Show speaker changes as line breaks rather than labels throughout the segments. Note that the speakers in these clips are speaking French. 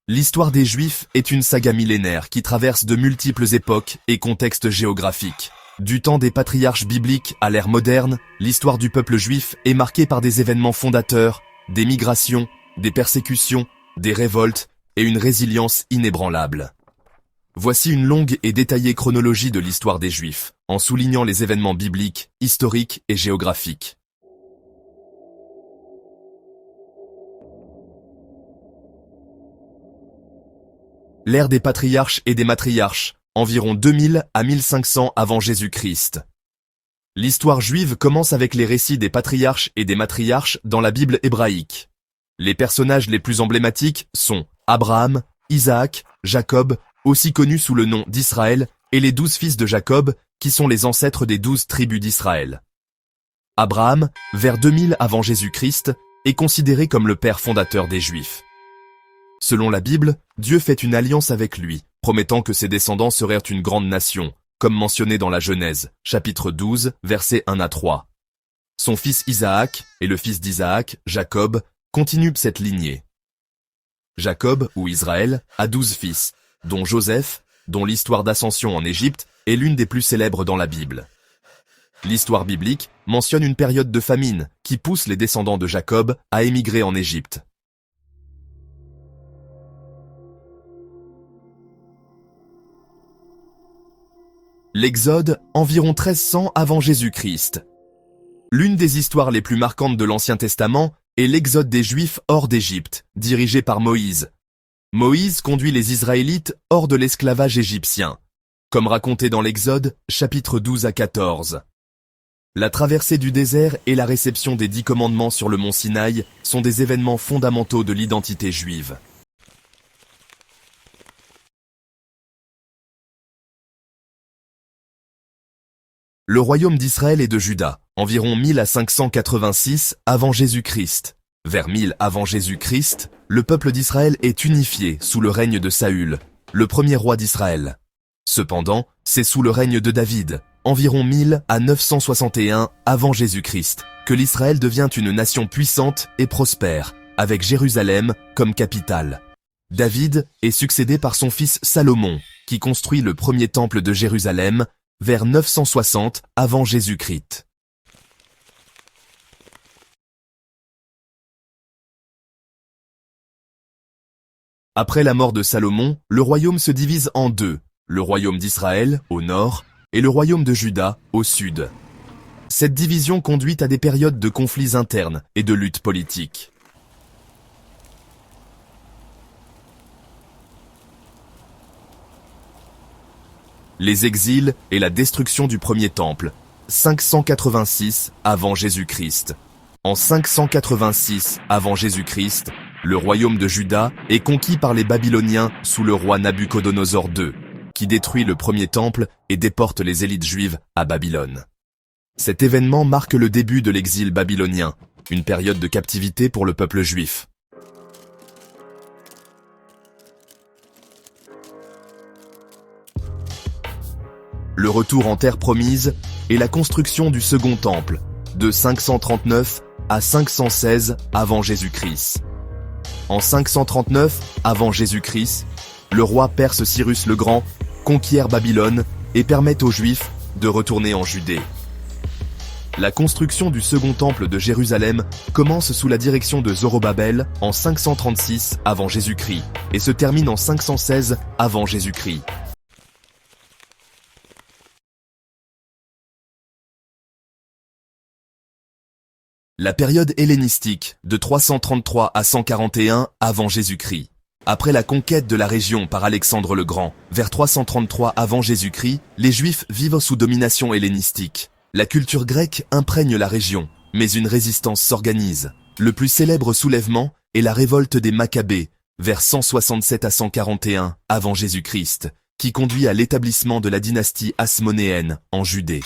L'histoire des Juifs est une saga millénaire qui traverse de multiples époques et contextes géographiques. Du temps des patriarches bibliques à l'ère moderne, l'histoire du peuple juif est marquée par des événements fondateurs, des migrations, des persécutions, des révoltes et une résilience inébranlable. Voici une longue et détaillée chronologie de l'histoire des Juifs, en soulignant les événements bibliques, historiques et géographiques. L'ère des patriarches et des matriarches, environ 2000 à 1500 avant Jésus-Christ. L'histoire juive commence avec les récits des patriarches et des matriarches dans la Bible hébraïque. Les personnages les plus emblématiques sont Abraham, Isaac, Jacob, aussi connus sous le nom d'Israël, et les 12 fils de Jacob, qui sont les ancêtres des 12 tribus d'Israël. Abraham, vers 2000 avant Jésus-Christ, est considéré comme le père fondateur des Juifs. Selon la Bible, Dieu fait une alliance avec lui, promettant que ses descendants seraient une grande nation, comme mentionné dans la Genèse, chapitre 12, versets 1 à 3. Son fils Isaac, et le fils d'Isaac, Jacob, continuent cette lignée. Jacob, ou Israël, a 12 fils, dont Joseph, dont l'histoire d'ascension en Égypte est l'une des plus célèbres dans la Bible. L'histoire biblique mentionne une période de famine qui pousse les descendants de Jacob à émigrer en Égypte. L'Exode, environ 1300 avant Jésus-Christ. L'une des histoires les plus marquantes de l'Ancien Testament est l'Exode des Juifs hors d'Égypte, dirigé par Moïse. Moïse conduit les Israélites hors de l'esclavage égyptien, comme raconté dans l'Exode, chapitre 12 à 14. La traversée du désert et la réception des 10 commandements sur le mont Sinaï sont des événements fondamentaux de l'identité juive. Le royaume d'Israël et de Juda, environ 1000 à 586 avant Jésus-Christ. Vers 1000 avant Jésus-Christ, le peuple d'Israël est unifié sous le règne de Saül, le premier roi d'Israël. Cependant, c'est sous le règne de David, environ 1000 à 961 avant Jésus-Christ, que l'Israël devient une nation puissante et prospère, avec Jérusalem comme capitale. David est succédé par son fils Salomon, qui construit le premier temple de Jérusalem, vers 960 avant Jésus-Christ. Après la mort de Salomon, le royaume se divise en deux, le royaume d'Israël, au nord, et le royaume de Juda, au sud. Cette division conduit à des périodes de conflits internes et de luttes politiques. Les exils et la destruction du premier temple, 586 avant Jésus-Christ. En 586 avant Jésus-Christ, le royaume de Juda est conquis par les Babyloniens sous le roi Nabuchodonosor II, qui détruit le premier temple et déporte les élites juives à Babylone. Cet événement marque le début de l'exil babylonien, une période de captivité pour le peuple juif. Le retour en terre promise et la construction du second temple, de 539 à 516 avant Jésus-Christ. En 539 avant Jésus-Christ, le roi perse Cyrus le Grand conquiert Babylone et permet aux Juifs de retourner en Judée. La construction du second temple de Jérusalem commence sous la direction de Zorobabel en 536 avant Jésus-Christ et se termine en 516 avant Jésus-Christ. La période hellénistique, de 333 à 141 avant Jésus-Christ. Après la conquête de la région par Alexandre le Grand, vers 333 avant Jésus-Christ, les Juifs vivent sous domination hellénistique. La culture grecque imprègne la région, mais une résistance s'organise. Le plus célèbre soulèvement est la révolte des Maccabées, vers 167 à 141 avant Jésus-Christ, qui conduit à l'établissement de la dynastie hasmonéenne en Judée.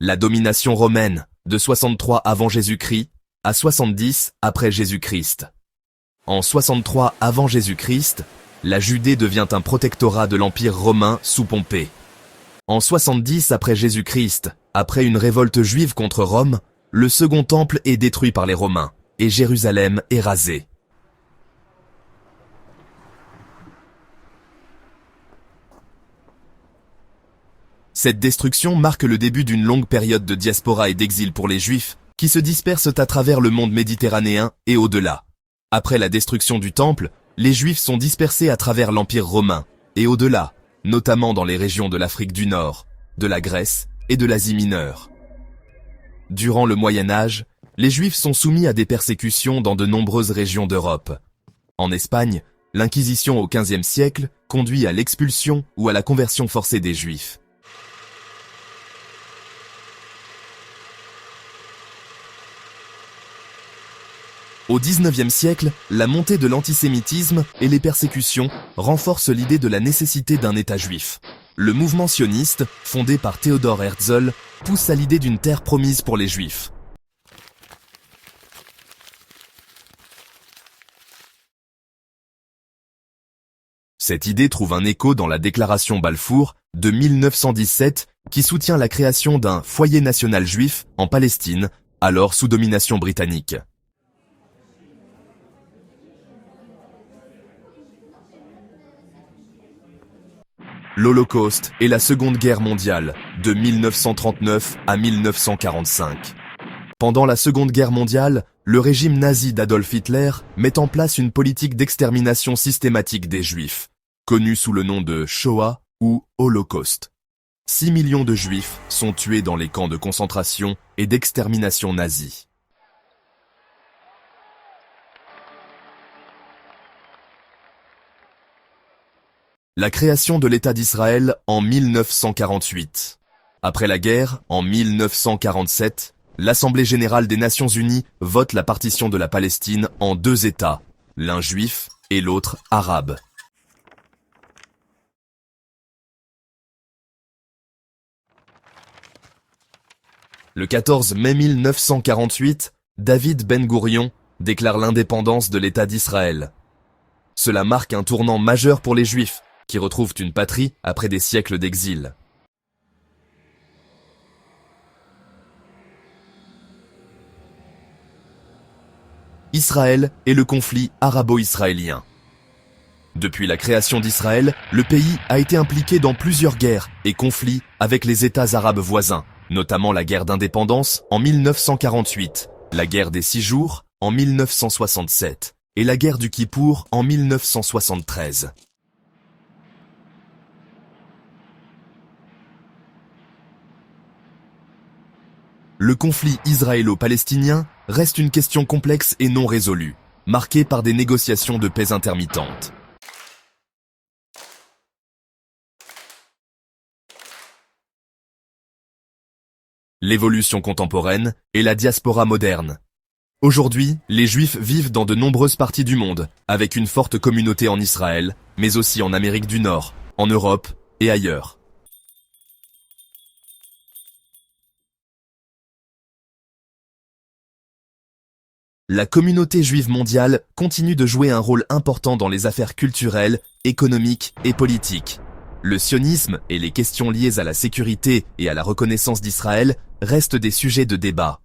La domination romaine, de 63 avant Jésus-Christ à 70 après Jésus-Christ. En 63 avant Jésus-Christ, la Judée devient un protectorat de l'Empire romain sous Pompée. En 70 après Jésus-Christ, après une révolte juive contre Rome, le second temple est détruit par les Romains, et Jérusalem est rasée. Cette destruction marque le début d'une longue période de diaspora et d'exil pour les Juifs, qui se dispersent à travers le monde méditerranéen et au-delà. Après la destruction du temple, les Juifs sont dispersés à travers l'Empire romain, et au-delà, notamment dans les régions de l'Afrique du Nord, de la Grèce et de l'Asie mineure. Durant le Moyen-Âge, les Juifs sont soumis à des persécutions dans de nombreuses régions d'Europe. En Espagne, l'Inquisition au XVe siècle conduit à l'expulsion ou à la conversion forcée des Juifs. Au XIXe siècle, la montée de l'antisémitisme et les persécutions renforcent l'idée de la nécessité d'un État juif. Le mouvement sioniste, fondé par Theodor Herzl, pousse à l'idée d'une terre promise pour les Juifs. Cette idée trouve un écho dans la déclaration Balfour de 1917 qui soutient la création d'un foyer national juif en Palestine, alors sous domination britannique. L'Holocauste et la Seconde Guerre mondiale, de 1939 à 1945. Pendant la Seconde Guerre mondiale, le régime nazi d'Adolf Hitler met en place une politique d'extermination systématique des Juifs, connue sous le nom de Shoah ou Holocauste. 6 millions de Juifs sont tués dans les camps de concentration et d'extermination nazis. La création de l'État d'Israël en 1948. Après la guerre, en 1947, l'Assemblée générale des Nations unies vote la partition de la Palestine en 2 États, l'un juif et l'autre arabe. Le 14 mai 1948, David Ben-Gourion déclare l'indépendance de l'État d'Israël. Cela marque un tournant majeur pour les Juifs, qui retrouvent une patrie après des siècles d'exil. Israël et le conflit arabo-israélien. Depuis la création d'Israël, le pays a été impliqué dans plusieurs guerres et conflits avec les États arabes voisins, notamment la guerre d'indépendance en 1948, la guerre des 6 jours en 1967 et la guerre du Kippour en 1973. Le conflit israélo-palestinien reste une question complexe et non résolue, marquée par des négociations de paix intermittentes. L'évolution contemporaine et la diaspora moderne. Aujourd'hui, les Juifs vivent dans de nombreuses parties du monde, avec une forte communauté en Israël, mais aussi en Amérique du Nord, en Europe et ailleurs. La communauté juive mondiale continue de jouer un rôle important dans les affaires culturelles, économiques et politiques. Le sionisme et les questions liées à la sécurité et à la reconnaissance d'Israël restent des sujets de débat.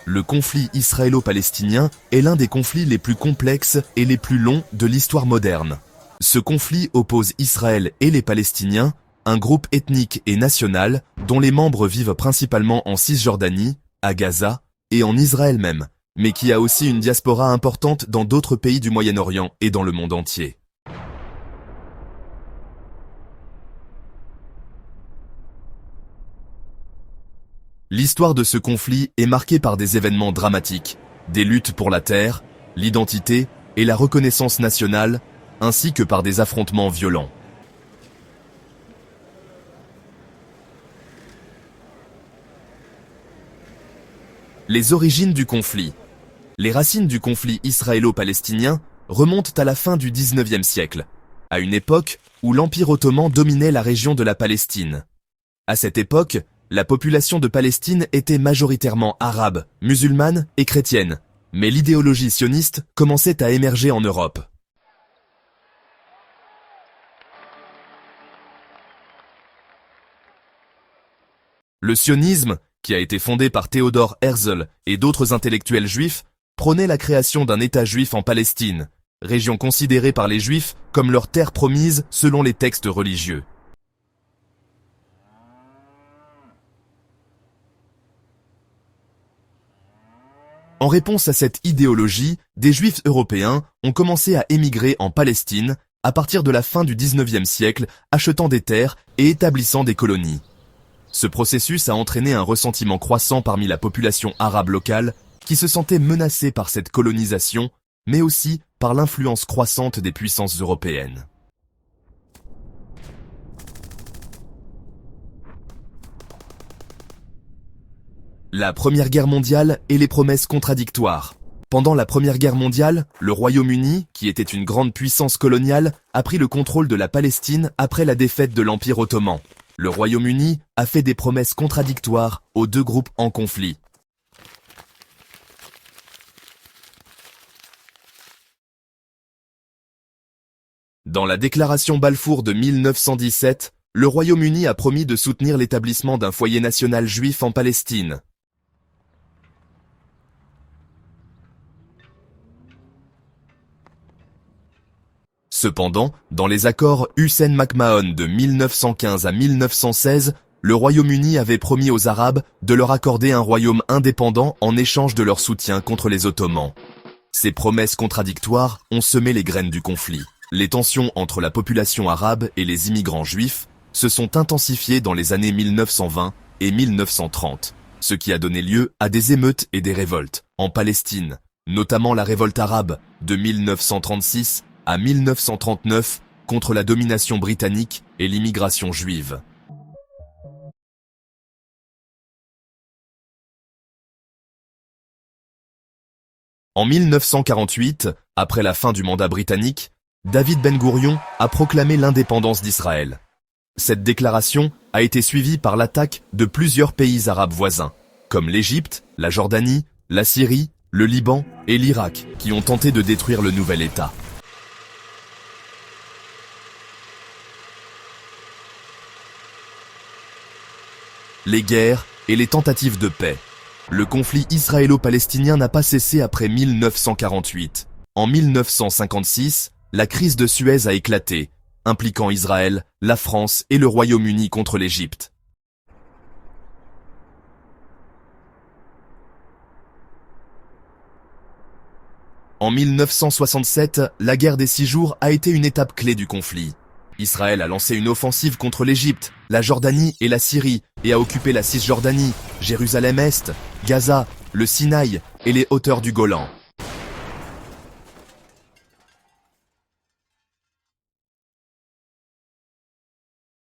Le conflit israélo-palestinien est l'un des conflits les plus complexes et les plus longs de l'histoire moderne. Ce conflit oppose Israël et les Palestiniens, un groupe ethnique et national dont les membres vivent principalement en Cisjordanie, à Gaza et en Israël même, mais qui a aussi une diaspora importante dans d'autres pays du Moyen-Orient et dans le monde entier. L'histoire de ce conflit est marquée par des événements dramatiques, des luttes pour la terre, l'identité et la reconnaissance nationale, ainsi que par des affrontements violents. Les origines du conflit. Les racines du conflit israélo-palestinien remontent à la fin du XIXe siècle, à une époque où l'Empire ottoman dominait la région de la Palestine. À cette époque, la population de Palestine était majoritairement arabe, musulmane et chrétienne, mais l'idéologie sioniste commençait à émerger en Europe. Le sionisme, qui a été fondé par Theodor Herzl et d'autres intellectuels juifs, prônait la création d'un État juif en Palestine, région considérée par les Juifs comme leur terre promise selon les textes religieux. En réponse à cette idéologie, des Juifs européens ont commencé à émigrer en Palestine à partir de la fin du XIXe siècle, achetant des terres et établissant des colonies. Ce processus a entraîné un ressentiment croissant parmi la population arabe locale qui se sentait menacée par cette colonisation, mais aussi par l'influence croissante des puissances européennes. La Première Guerre mondiale et les promesses contradictoires. Pendant la Première Guerre mondiale, le Royaume-Uni, qui était une grande puissance coloniale, a pris le contrôle de la Palestine après la défaite de l'Empire ottoman. Le Royaume-Uni a fait des promesses contradictoires aux deux groupes en conflit. Dans la déclaration Balfour de 1917, le Royaume-Uni a promis de soutenir l'établissement d'un foyer national juif en Palestine. Cependant, dans les accords Hussein-McMahon de 1915 à 1916, le Royaume-Uni avait promis aux Arabes de leur accorder un royaume indépendant en échange de leur soutien contre les Ottomans. Ces promesses contradictoires ont semé les graines du conflit. Les tensions entre la population arabe et les immigrants juifs se sont intensifiées dans les années 1920 et 1930, ce qui a donné lieu à des émeutes et des révoltes en Palestine, notamment la révolte arabe de 1936 à 1939 contre la domination britannique et l'immigration juive. En 1948, après la fin du mandat britannique, David Ben Gourion a proclamé l'indépendance d'Israël. Cette déclaration a été suivie par l'attaque de plusieurs pays arabes voisins, comme l'Égypte, la Jordanie, la Syrie, le Liban et l'Irak, qui ont tenté de détruire le nouvel État. Les guerres et les tentatives de paix. Le conflit israélo-palestinien n'a pas cessé après 1948. En 1956, la crise de Suez a éclaté, impliquant Israël, la France et le Royaume-Uni contre l'Égypte. En 1967, la guerre des 6 jours a été une étape clé du conflit. Israël a lancé une offensive contre l'Égypte, la Jordanie et la Syrie et a occupé la Cisjordanie, Jérusalem-Est, Gaza, le Sinaï et les hauteurs du Golan.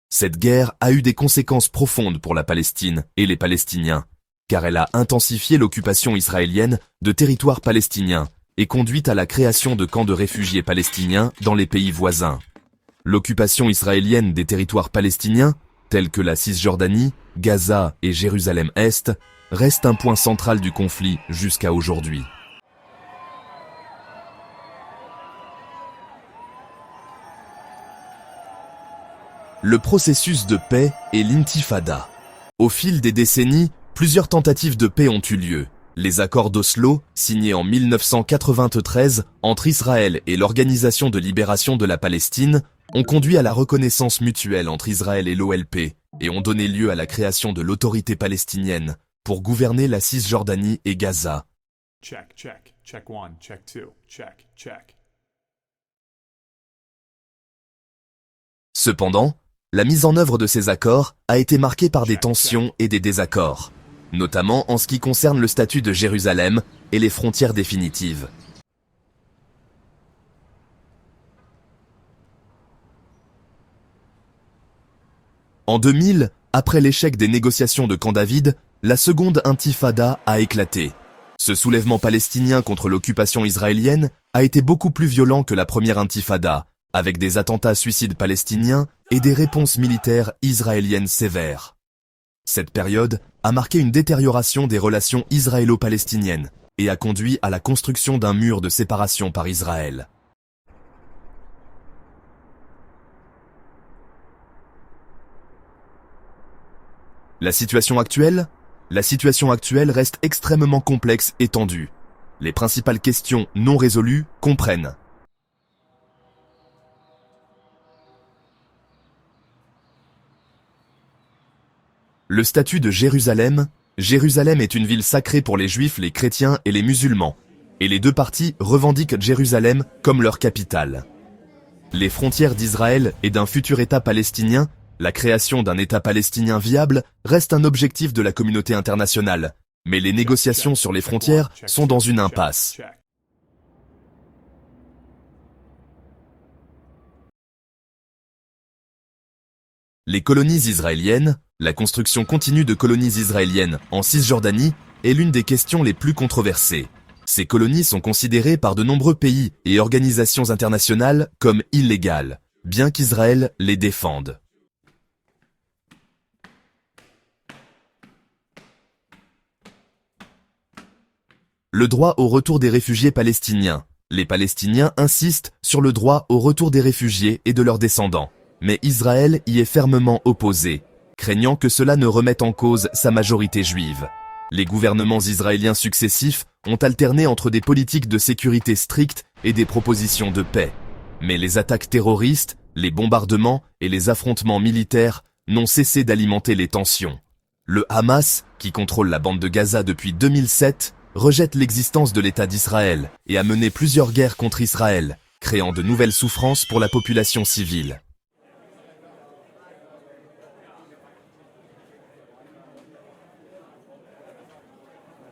Cette guerre a eu des conséquences profondes pour la Palestine et les Palestiniens, car elle a intensifié l'occupation israélienne de territoires palestiniens et conduit à la création de camps de réfugiés palestiniens dans les pays voisins. L'occupation israélienne des territoires palestiniens, tels que la Cisjordanie, Gaza et Jérusalem-Est, reste un point central du conflit jusqu'à aujourd'hui. Le processus de paix et l'intifada. Au fil des décennies, plusieurs tentatives de paix ont eu lieu. Les accords d'Oslo, signés en 1993 entre Israël et l'Organisation de libération de la Palestine, ont conduit à la reconnaissance mutuelle entre Israël et l'OLP et ont donné lieu à la création de l'autorité palestinienne pour gouverner la Cisjordanie et Gaza.
Check 1, check 2, check.
Cependant, la mise en œuvre de ces accords a été marquée par des tensions et des désaccords, notamment en ce qui concerne le statut de Jérusalem et les frontières définitives. En 2000, après l'échec des négociations de Camp David, la seconde intifada a éclaté. Ce soulèvement palestinien contre l'occupation israélienne a été beaucoup plus violent que la première intifada, avec des attentats suicides palestiniens et des réponses militaires israéliennes sévères. Cette période a marqué une détérioration des relations israélo-palestiniennes et a conduit à la construction d'un mur de séparation par Israël. La situation actuelle? La situation actuelle reste extrêmement complexe et tendue. Les principales questions non résolues comprennent le statut de Jérusalem. Jérusalem est une ville sacrée pour les Juifs, les chrétiens et les musulmans, et les deux parties revendiquent Jérusalem comme leur capitale. Les frontières d'Israël et d'un futur État palestinien, la création d'un État palestinien viable, reste un objectif de la communauté internationale, mais les négociations sur les frontières sont dans une impasse. Les colonies israéliennes. La construction continue de colonies israéliennes en Cisjordanie est l'une des questions les plus controversées. Ces colonies sont considérées par de nombreux pays et organisations internationales comme illégales, bien qu'Israël les défende. Le droit au retour des réfugiés palestiniens. Les Palestiniens insistent sur le droit au retour des réfugiés et de leurs descendants, mais Israël y est fermement opposé, craignant que cela ne remette en cause sa majorité juive. Les gouvernements israéliens successifs ont alterné entre des politiques de sécurité strictes et des propositions de paix. Mais les attaques terroristes, les bombardements et les affrontements militaires n'ont cessé d'alimenter les tensions. Le Hamas, qui contrôle la bande de Gaza depuis 2007, rejette l'existence de l'État d'Israël et a mené plusieurs guerres contre Israël, créant de nouvelles souffrances pour la population civile.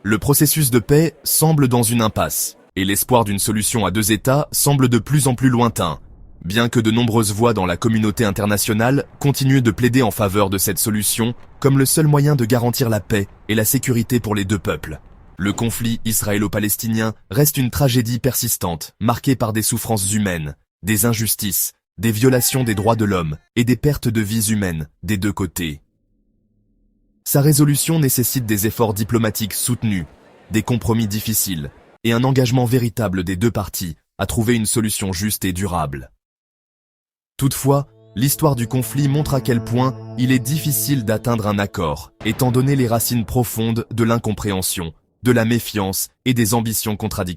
Le processus de paix semble dans une impasse, et l'espoir d'une solution à deux États semble de plus en plus lointain, bien que de nombreuses voix dans la communauté internationale continuent de plaider en faveur de cette solution comme le seul moyen de garantir la paix et la sécurité pour les deux peuples. Le conflit israélo-palestinien reste une tragédie persistante, marquée par des souffrances humaines, des injustices, des violations des droits de l'homme et des pertes de vies humaines des deux côtés. Sa résolution nécessite des efforts diplomatiques soutenus, des compromis difficiles et un engagement véritable des deux parties à trouver une solution juste et durable. Toutefois, l'histoire du conflit montre à quel point il est difficile d'atteindre un accord, étant donné les racines profondes de l'incompréhension, de la méfiance et des ambitions contradictoires.